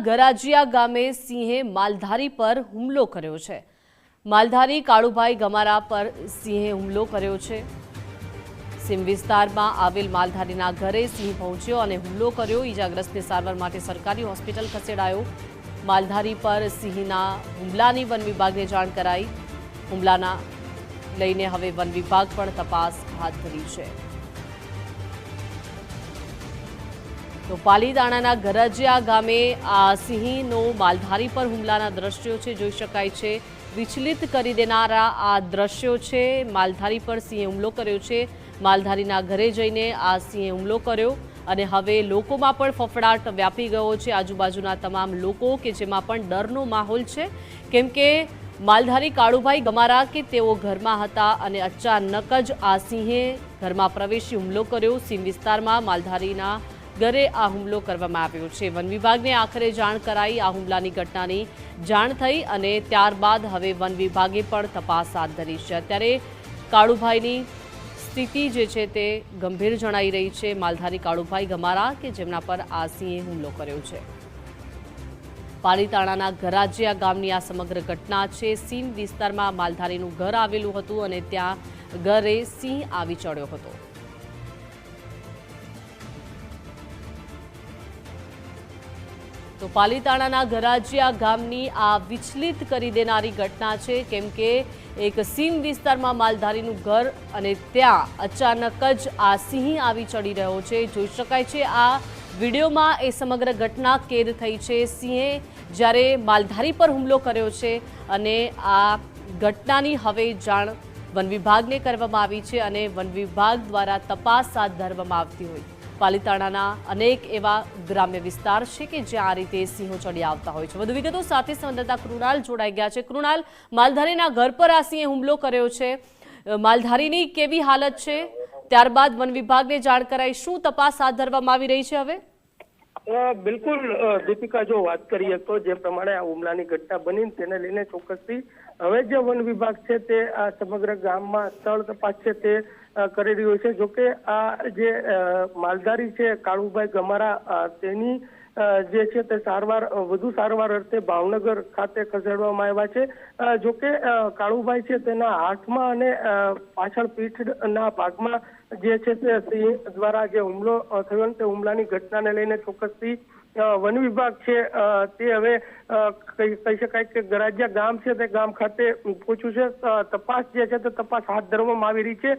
ગરાજીયા ગામે સિંહે માલધારી પર હુમલો કર્યો છે। માલધારી કાળુભાઈ ગમારા પર સિંહે હુમલો કર્યો છે। સીમ વિસ્તારમાં આવેલ માલધારીના ઘરે સિંહ પહોંચ્યો અને હુમલો કર્યો। ઈજાગ્રસ્તને સારવાર માટે સરકારી હોસ્પિટલ ખસેડાયો। માલધારી પર સિંહના હુમલાની વન વિભાગને જાણ કરાઈ। હુમલાના લઈને હવે વન વિભાગ પણ તપાસ હાથ ધરી છે। तो पालीताणाना गराजिया गामे आ सिंहनो मालधारी पर हुमलाना दृश्यो छे जोई शकाय छे। विचलित करी देनारा आ दृश्यो छे। मालधारी पर सिंहे हुमलो कर्यो छे। मालधारीना घरे जईने आ सिंहे हुमलो कर्यो अने हवे लोकोमां पण फफड़ाट व्यापी गयो छे। आजुबाजुना तमाम लोको के जेमां पण डरनो माहोल छे, केम के मालधारी काळुभाई गमारा के तेओ घरमां हता अने अचानक ज आ सिंहे घरमां प्रवेशी हुमलो कर्यो। सीम विस्तारमां मालधारीना घरे आ हुमलो करवामां आव्यो छे। वन विभागने आखरे जाण कराई। आ हुमलानी घटनानी जाण थई अने त्यारबाद हवे वन विभागे पण तपास हाथ धरी छे। अत्यारे काळुभाईनी स्थिति जे छे ते गंभीर जणाई रही छे। मालधारी काळुभाई गमारा के जेमना पर आ सिंहे हुमलो कर्यो छे। पालीताणाना गराजिया गामनी आ समग्र घटना छे। सीम विस्तारमां मालधारीनुं घर आवेलुं हतुं अने त्यां घरे सिंह आवी चढ़्यो हतो। तो पालीताणाना गराजिया गामनी आ विचलित करी देनारी घटना छे, केम के एक सीम विस्तारमां मालधारीनुं घर अने त्यां अचानक ज आ सिंह आवी चढ़ी रह्यो छे। जोई शकाय छे आ विडियोमां ए समग्र घटना कैद थई छे। सिंहे ज्यारे मालधारी पर हुमलो कर्यो छे अने आ घटनानी हवे जाण वन विभागने करवामां आवी छे अने वन विभाग द्वारा तपास हाथ धरवामां आवती होय। पालीताणाना अनेक एवा ग्राम्य विस्तार छे के ज्यां आ रीते सिंहो चढ़ी आवता होय छे। वधु विगतो साथे संवाददाता कृणाल जोड़ाई गया छे। कृणाल, मालधारीना घर पर आ सिंहे हुमलो कर्यो छे, मालधारीनी केवी हालत छे? त्यारबाद वन विभागने जाण कराई। शुं तपास हाथ धरवामां आवी रही छे हवे? बिल्कुल दीपिका, जो बात करिए तो जे प्रमाणे आ हुमलानी घटना बनी तेने लईने ચોક્કસથી હવે જે વન વિભાગ છે તે આ સમગ્ર ગામમાં સ્થળ તપાસ છે તે કરી રહ્યો છે। જોકે આ જે માલધારી છે કાળુભાઈ ગમારા તેની જે છે તે સારવાર વધુ સારવાર અર્થે ભાવનગર ખાતે ખસેડવામાં આવ્યા છે। જોકે કાળુભાઈ છે તેના હાથમાં અને પાછળ પીઠના ભાગમાં જે છે તે સિંહ દ્વારા જે હુમલો થયો તે હુમલાની ઘટનાને લઈને ચોક્કસથી वन विभाग છે તે હવે કહી શકાય કે ગરાજિયા ગામ છે તે ગામ ખાતે પહોંચ્યું છે। તપાસ જે છે તે તપાસ હાથ ધરવામાં આવી રહી છે।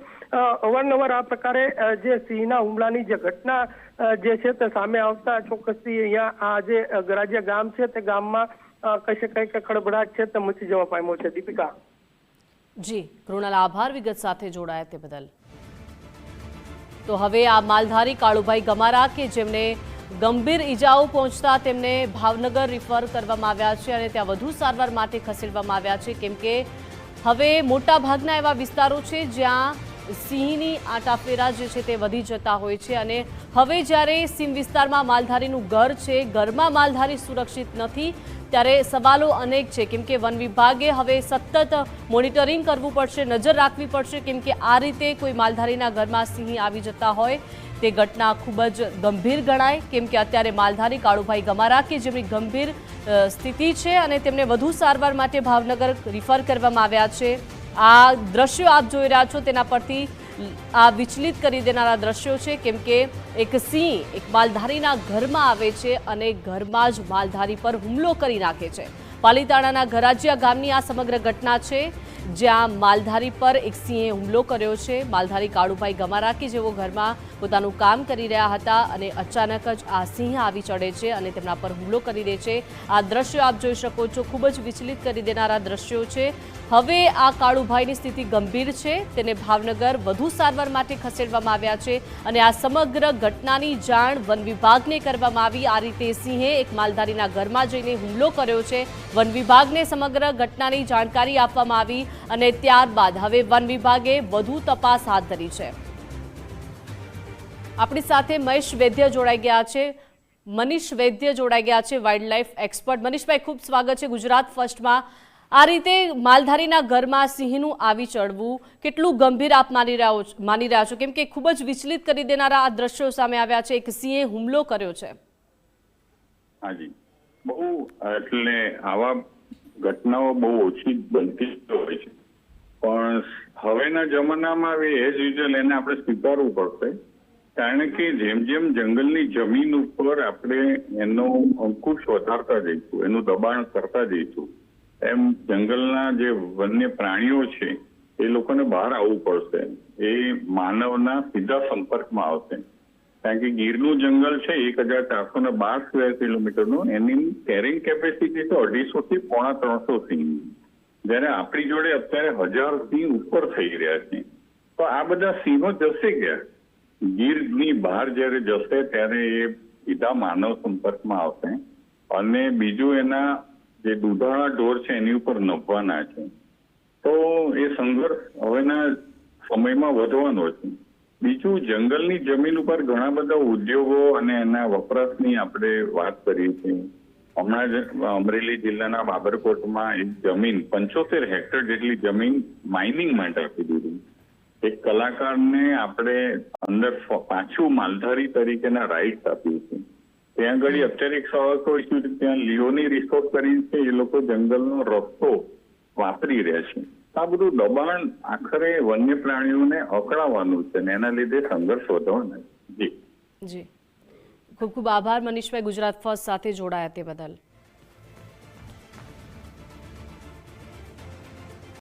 અવારનવાર આ પ્રકારે જે સિંહના હુમલાની જે ઘટના જે છે તે સામે આવતા ચોક્કસથી અહીંયા આ જે ગરાજિયા ગામ છે તે ગામમાં કહી શકાય કે ખળભળાટ છે તે મચી જવા પામ્યો છે। દીપિકા जी, कृणाल आभार विगत साथे जोड़ाया ते बदल। तो हवे आ मालधारी काळुभाई गमारा के जेमने गंभीर ईजाओ पहोंचता तेमने भावनगर रिफर करवामां आव्या छे अने त्यां वधु सारवार माटे खसेडवामां आव्या छे, केम के हवे मोटा भागना एवा विस्तारो छे ज्यां सिंहनी आटाफेरा जे छे ते वधी जता होय छे अने हवे ज्यारे सीम विस्तारमां मालधारीनुं घर छे, घरमां मालधारी सुरक्षित नथी, त्यारे सवालो अनेक छे, केम के वन विभागे हवे सतत मोनिटरिंग करवुं पड़शे, नजर राखवी पड़शे, केम के आ रीते कोई मालधारीना घरमां सिंह आवी जता होय ते घटना खूब ज गंभीर गणाय, केम के अत्यारे मालधारी काळुभाई गमारा के जेमनी गंभीर स्थिति छे अने तेमने वधु सारवार माटे भावनगर रिफर करवामां आव्या छे। आ दृश्यो आप जोई रह्या छो तेना परथी आ विचलित करी देनारा दृश्यो छे, केम के एक सिंह एक मालधारीना घरमां आवे छे अने घरमां ज मालधारी पर हुमलो करी नाखे छे। पालीताणाना गराजिया गामनी आ समग्र घटना छे ज्यां मालधारी पर एक सिंहे हुमलो कर्यो छे। मालधारी काळुभाई गमारा के जेओ घरमां पोतानुं काम करी रह्या हता अने अचानक ज आ सिंह आवी चढ़े छे अने तेमना पर हुमलो करी दे छे। आ दृश्यो आप जोई शको छो, खूब ज विचलित करी देनारा दृश्यो छे। हवे आ काळुभाईनी स्थिति गंभीर छे, तेने भावनगर वधु सारवार माटे खसेडवामां आव्या छे अने आ समग्र घटनानी जाण वन विभागने करवामां आवी। आ रीते सिंहे एक मालधारीना घरमां जईने हुमलो कर्यो छे। वन विभागने समग्र घटनानी जानकारी आपवामां आवी અને ત્યારબાદ હવે વન વિભાગે વધુ તપાસ હાથ ધરી છે। આપણી સાથે મહેશ વૈદ્ય જોડાઈ ગયા છે, મનીષ વૈદ્ય જોડાઈ ગયા છે, વાઇલ્ડ લાઇફ એક્સપર્ટ। મનીષભાઈ, ખૂબ સ્વાગત છે ગુજરાત ફર્સ્ટમાં। આ રીતે માલધારીના ઘરમાં સિંહનું આવી ચડવું કેટલું ગંભીર આપ માની રહ્યા છો, કેમ કે ખૂબ જ વિચલિત કરી દેનારા આ દ્રશ્યો સામે આવ્યા છે। એક સિંહે હુમલો કર્યો છે। हाँ जी, બહુ એટલે આવા ઘટનાઓ બહુ ઓછી બનતી હોય છે, પણ હવેના જમાનામાં હવે એઝ યુઝ્યુઅલ એને આપણે સ્વીકારવું પડશે, કારણ કે જેમ જેમ જંગલની જમીન ઉપર આપણે એનો અંકુશ વધારતા જઈશું, એનું દબાણ કરતા જઈશું, એમ જંગલના જે વન્ય પ્રાણીઓ છે એ લોકોને બહાર આવવું પડશે, એ માનવના સીધા સંપર્કમાં આવશે. કારણ કે ગીરનું જંગલ છે 1412 સ્ક્વેર કિલોમીટરનું, એની કેરિંગ કેપેસિટી તો 250 થી 350 સિંહ, જ્યારે આપણી જોડે અત્યારે 1000 સિંહ ઉપર થઈ રહ્યા છે. તો આ બધા સિંહો જશે ક્યાં? ગીરની બહાર જ્યારે જશે ત્યારે એ સીધા માનવ સંપર્કમાં આવશે, અને બીજું એના જે દૂધાળા ઢોર છે એની ઉપર નભવાના છે. તો એ સંઘર્ષ હવેના સમયમાં વધવાનો છે. બીજું, જંગલની જમીન ઉપર ઘણા બધા ઉદ્યોગો અને એના વપરાશની આપણે વાત કરીએ છીએ. હમણાં જ અમરેલી જિલ્લાના બાબરકોટમાં એક જમીન 75 હેક્ટર જેટલી જમીન માઇનિંગ માટે આપી દીધી. એક કલાકારને આપણે અંદર પાછું માલધારી તરીકેના રાઇટ્સ આપ્યું છે. ત્યાં આગળ અત્યારે એક સવાલ હોય છે, ત્યાં લિયોની રિસોર્ટ કરીને છે, એ લોકો જંગલનો રસ્તો વાપરી રહ્યા છે. આ બધું દબાણ આખરે વન્ય પ્રાણીઓને અકળાવવાનું છે ને એના લીધે સંઘર્ષ વધવાનો છે. જી જી, ખૂબ ખૂબ આભાર મનીષભાઈ, ગુજરાત ફર્સ્ટ સાથે જોડાયા તે બદલ.